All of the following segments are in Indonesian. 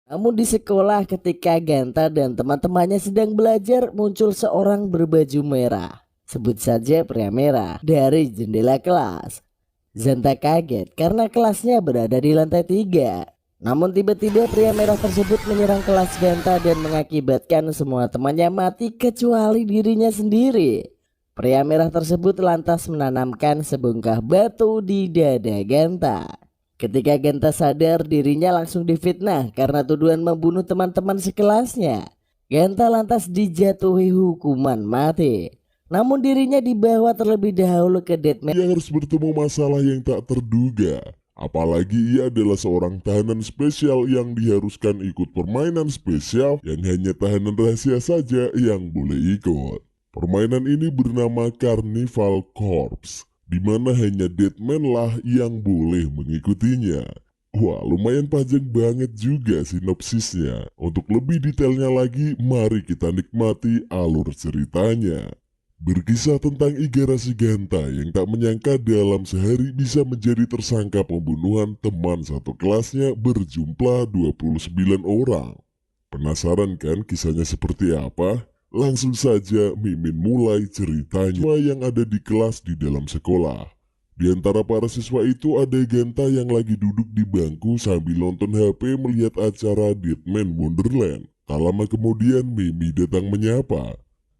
Namun di sekolah ketika Genta dan teman-temannya sedang belajar, muncul seorang berbaju merah. Sebut saja pria merah dari jendela kelas. Zanta kaget karena kelasnya berada di lantai 3. Namun tiba-tiba pria merah tersebut menyerang kelas Genta dan mengakibatkan semua temannya mati kecuali dirinya sendiri. Pria merah tersebut lantas menanamkan sebongkah batu di dada Genta. Ketika Genta sadar, dirinya langsung difitnah karena tuduhan membunuh teman-teman sekelasnya. Genta lantas dijatuhi hukuman mati. Namun dirinya dibawa terlebih dahulu ke Deadman. Ia harus bertemu masalah yang tak terduga. Apalagi ia adalah seorang tahanan spesial yang diharuskan ikut permainan spesial yang hanya tahanan rahasia saja yang boleh ikut. Permainan ini bernama Carnival Corps, di mana hanya Deadman lah yang boleh mengikutinya. Wah, lumayan panjang banget juga sinopsisnya. Untuk lebih detailnya lagi, mari kita nikmati alur ceritanya. Berkisah tentang Igarashi Genta yang tak menyangka dalam sehari bisa menjadi tersangka pembunuhan teman satu kelasnya berjumlah 29 orang. Penasaran kan kisahnya seperti apa? Langsung saja Mimin mulai ceritanya. Siswa yang ada di kelas di dalam sekolah. Di antara para siswa itu ada Genta yang lagi duduk di bangku sambil nonton HP melihat acara Deadman Wonderland. Tak lama kemudian Mimi datang menyapa.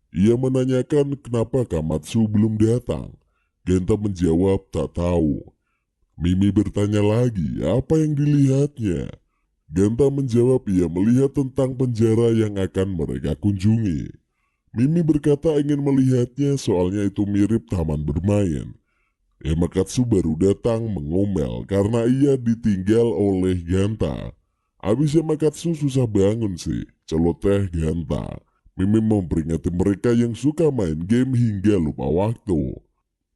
Ia menanyakan kenapa Kamatsu belum datang. Genta menjawab tak tahu. Mimi bertanya lagi apa yang dilihatnya. Genta menjawab ia melihat tentang penjara yang akan mereka kunjungi. Mimi berkata ingin melihatnya soalnya itu mirip taman bermain. Emakatsu baru datang mengomel karena ia ditinggal oleh Genta. Abis Emakatsu susah bangun sih, celoteh Genta. Mimi memperingati mereka yang suka main game hingga lupa waktu.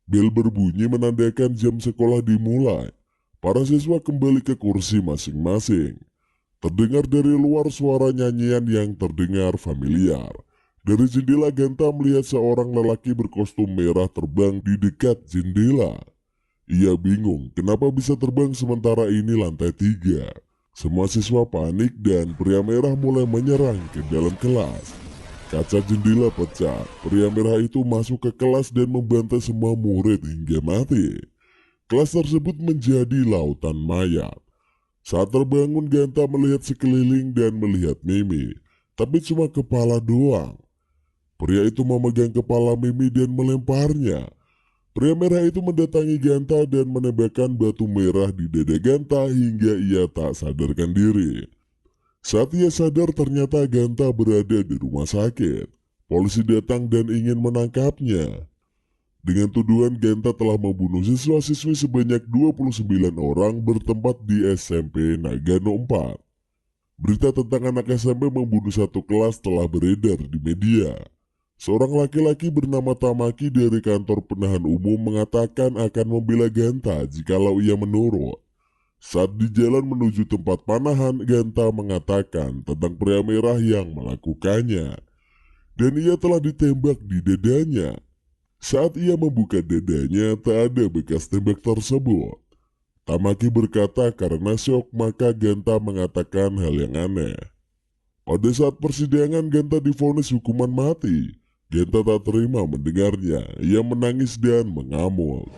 Bel berbunyi menandakan jam sekolah dimulai. Para siswa kembali ke kursi masing-masing. Terdengar dari luar suara nyanyian yang terdengar familiar. Dari jendela Genta melihat seorang lelaki berkostum merah terbang di dekat jendela. Ia bingung kenapa bisa terbang sementara ini lantai 3. Semua siswa panik dan pria merah mulai menyerang ke dalam kelas. Kaca jendela pecah, pria merah itu masuk ke kelas dan membantai semua murid hingga mati. Kelas tersebut menjadi lautan mayat. Saat terbangun Genta melihat sekeliling dan melihat Mimi, tapi cuma kepala doang. Pria itu memegang kepala Mimi dan melemparnya. Pria merah itu mendatangi Genta dan menembakkan batu merah di dada Genta hingga ia tak sadarkan diri. Saat ia sadar ternyata Genta berada di rumah sakit. Polisi datang dan ingin menangkapnya. Dengan tuduhan Genta telah membunuh siswa-siswi sebanyak 29 orang bertempat di SMP Nagano 4. Berita tentang anak SMP membunuh satu kelas telah beredar di media. Seorang laki-laki bernama Tamaki dari kantor penahan umum mengatakan akan membela Genta jikalau ia menurut. Saat di jalan menuju tempat panahan, Genta mengatakan tentang pria merah yang melakukannya. Dan ia telah ditembak di dadanya. Saat ia membuka dadanya, tak ada bekas tembak tersebut. Tamaki berkata karena syok maka Genta mengatakan hal yang aneh. Pada saat persidangan Genta divonis hukuman mati. Genta tak terima mendengarnya, ia menangis dan mengamuk.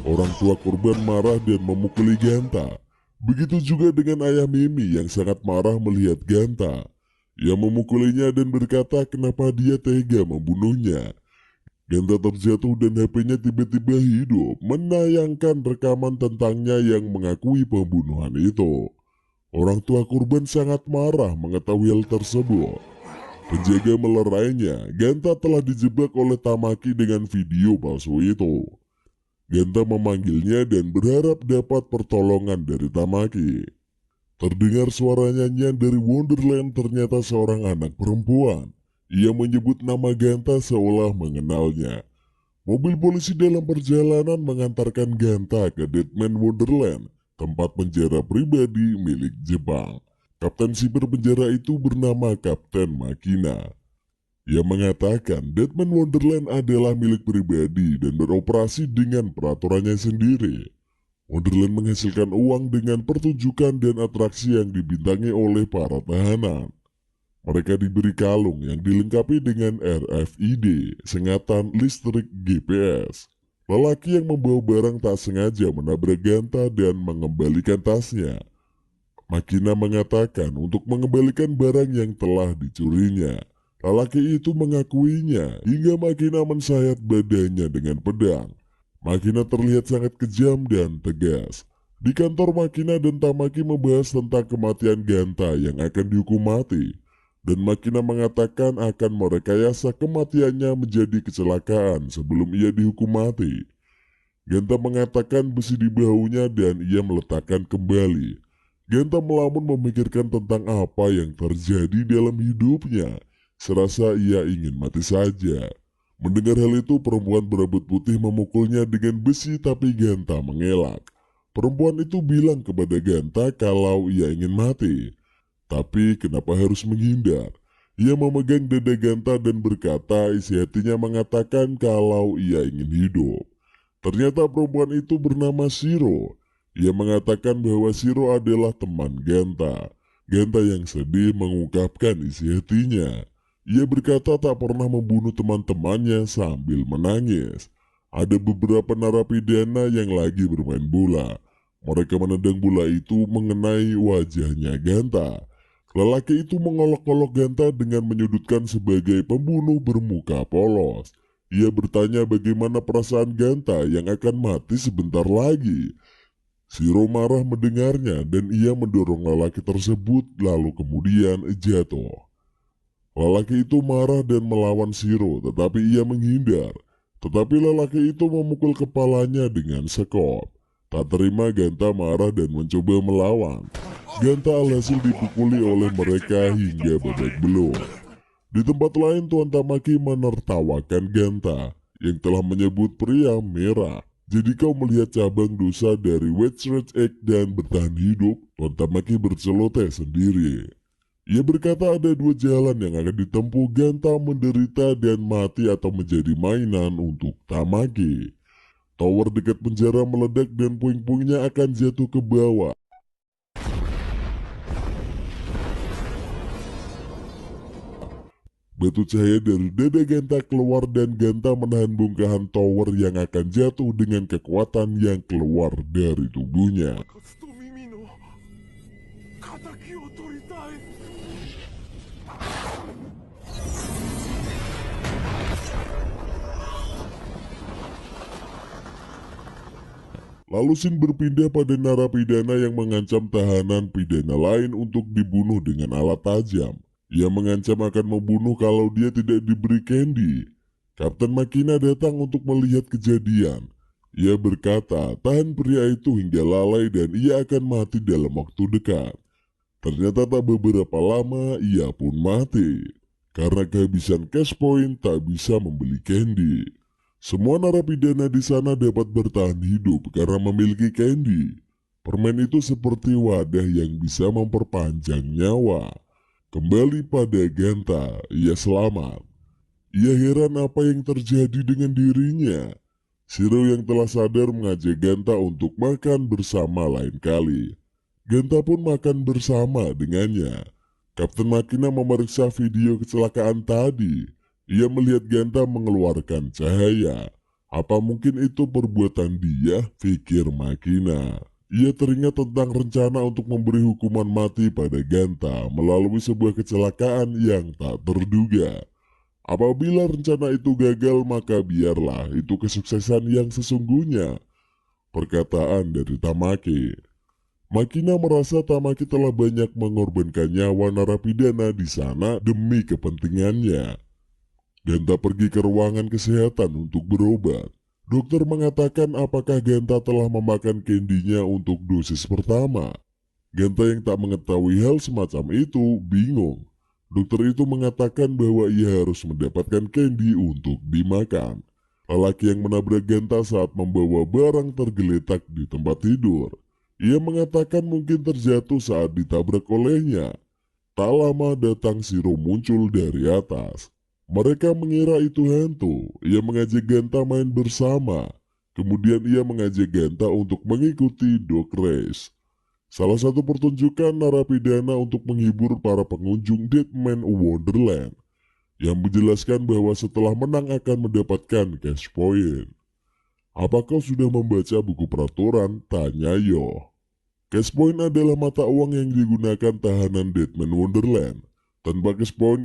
Orang tua korban marah dan memukuli Genta. Begitu juga dengan ayah Mimi yang sangat marah melihat Genta. Ia memukulinya dan berkata kenapa dia tega membunuhnya. Genta terjatuh dan HP-nya tiba-tiba hidup, menayangkan rekaman tentangnya yang mengakui pembunuhan itu. Orang tua korban sangat marah mengetahui hal tersebut. Penjaga melerainya, Genta telah dijebak oleh Tamaki dengan video palsu itu. Genta memanggilnya dan berharap dapat pertolongan dari Tamaki. Terdengar suara nyanyian dari Wonderland, ternyata seorang anak perempuan. Ia menyebut nama Genta seolah mengenalnya. Mobil polisi dalam perjalanan mengantarkan Genta ke Deadman Wonderland, tempat penjara pribadi milik Jepang. Kapten sipir penjara itu bernama Kapten Makina. Ia mengatakan Deadman Wonderland adalah milik pribadi dan beroperasi dengan peraturannya sendiri. Wonderland menghasilkan uang dengan pertunjukan dan atraksi yang dibintangi oleh para tahanan. Mereka diberi kalung yang dilengkapi dengan RFID, sengatan listrik GPS. Lelaki yang membawa barang tak sengaja menabrak Ganta dan mengembalikan tasnya. Makina mengatakan untuk mengembalikan barang yang telah dicurinya. Lelaki itu mengakuinya hingga Makina mensayat badannya dengan pedang. Makina terlihat sangat kejam dan tegas. Di kantor Makina dan Tamaki membahas tentang kematian Ganta yang akan dihukum mati. Dan Makina mengatakan akan merekayasa kematiannya menjadi kecelakaan sebelum ia dihukum mati. Ganta mengatakan besi di bahunya dan ia meletakkan kembali. Ganta melamun memikirkan tentang apa yang terjadi dalam hidupnya. Serasa ia ingin mati saja. Mendengar hal itu, perempuan berambut putih memukulnya dengan besi tapi Ganta mengelak. Perempuan itu bilang kepada Ganta kalau ia ingin mati. Tapi kenapa harus menghindar? Ia memegang dada Ganta dan berkata isi hatinya mengatakan kalau ia ingin hidup. Ternyata perempuan itu bernama Shiro. Ia mengatakan bahwa Shiro adalah teman Ganta. Ganta yang sedih mengungkapkan isi hatinya. Ia berkata tak pernah membunuh teman-temannya sambil menangis. Ada beberapa narapidana yang lagi bermain bola. Mereka menendang bola itu mengenai wajahnya Ganta. Lelaki itu mengolok-olok Ganta dengan menyudutkan sebagai pembunuh bermuka polos. Ia bertanya bagaimana perasaan Ganta yang akan mati sebentar lagi. Shiro marah mendengarnya dan ia mendorong lelaki tersebut lalu kemudian jatuh. Lelaki itu marah dan melawan Shiro tetapi ia menghindar. Tetapi lelaki itu memukul kepalanya dengan sekop. Tak terima Ganta marah dan mencoba melawan. Ganta alhasil dipukuli oleh mereka hingga babak belur. Di tempat lain Tuan Tamaki menertawakan Ganta yang telah menyebut pria merah. Jadi kau melihat cabang dosa dari Wedge Egg dan bertahan hidup? Tuan Tamaki berceloteh sendiri. Ia berkata ada dua jalan yang akan ditempuh, Ganta menderita dan mati atau menjadi mainan untuk Tamaki. Tower dekat penjara meledak dan puing-puingnya akan jatuh ke bawah. Batu cahaya dari dada Ganta keluar dan Ganta menahan bongkahan tower yang akan jatuh dengan kekuatan yang keluar dari tubuhnya. Lalu Shin berpindah pada narapidana yang mengancam tahanan pidana lain untuk dibunuh dengan alat tajam. Ia mengancam akan membunuh kalau dia tidak diberi candy. Kapten Makina datang untuk melihat kejadian. Ia berkata, tahan pria itu hingga lalai dan ia akan mati dalam waktu dekat. Ternyata tak beberapa lama ia pun mati. Karena kehabisan cash point tak bisa membeli candy. Semua narapidana di sana dapat bertahan hidup karena memiliki candy. Permen itu seperti wadah yang bisa memperpanjang nyawa. Kembali pada Ganta, ia selamat. Ia heran apa yang terjadi dengan dirinya. Shiro yang telah sadar mengajak Ganta untuk makan bersama lain kali. Ganta pun makan bersama dengannya. Kapten Makina memeriksa video kecelakaan tadi. Ia melihat Ganta mengeluarkan cahaya. Apa mungkin itu perbuatan dia? Pikir Makina. Ia teringat tentang rencana untuk memberi hukuman mati pada Ganta melalui sebuah kecelakaan yang tak terduga. Apabila rencana itu gagal maka biarlah itu kesuksesan yang sesungguhnya. Perkataan dari Tamaki. Makina merasa Tamaki telah banyak mengorbankan nyawa narapidana di sana demi kepentingannya. Ganta pergi ke ruangan kesehatan untuk berobat. Dokter mengatakan apakah Ganta telah memakan candy-nya untuk dosis pertama. Ganta yang tak mengetahui hal semacam itu bingung. Dokter itu mengatakan bahwa ia harus mendapatkan candy untuk dimakan. Lelaki yang menabrak Ganta saat membawa barang tergeletak di tempat tidur. Ia mengatakan mungkin terjatuh saat ditabrak olehnya. Tak lama datang Shiro muncul dari atas. Mereka mengira itu hantu. Ia mengajak Ganta main bersama. Kemudian ia mengajak Ganta untuk mengikuti dog race. Salah satu pertunjukan narapidana untuk menghibur para pengunjung Deadman Wonderland, yang menjelaskan bahwa setelah menang akan mendapatkan cash point. Apa kau sudah membaca buku peraturan? Tanya Yo. Cash point adalah mata uang yang digunakan tahanan Deadman Wonderland. Tanpa cash point